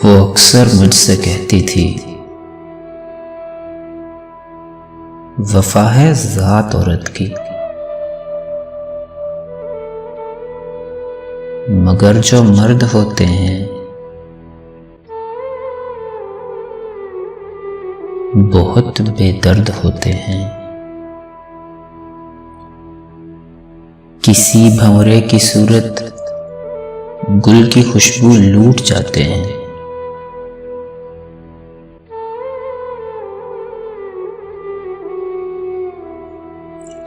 वो अक्सर मुझसे कहती थी, वफा है जात औरत की, मगर जो मर्द होते हैं बहुत बेदर्द होते हैं। किसी भंवरे की सूरत गुल की खुशबू लूट जाते हैं।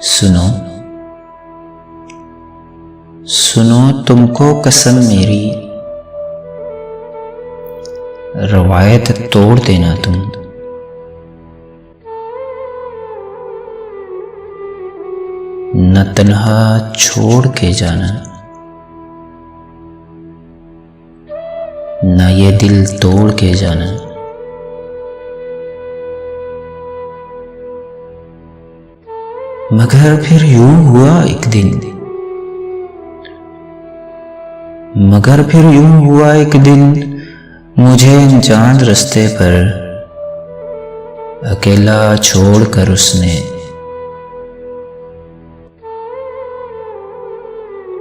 सुनो सुनो तुमको कसम मेरी, रवायत तोड़ देना तुम। न तन्हा छोड़ के जाना, न ये दिल तोड़ के जाना। मगर फिर यूं हुआ एक दिन, मगर फिर यूं हुआ एक दिन, मुझे अनजान रास्ते पर अकेला छोड़कर उसने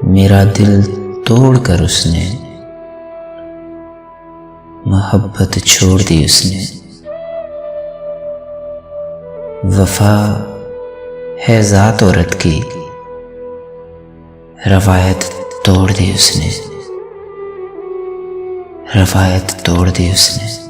मेरा दिल तोड़कर उसने मोहब्बत छोड़ दी उसने। वफा है जात औरत की, रवायत तोड़ दी उसने, रवायत तोड़ दी उसने।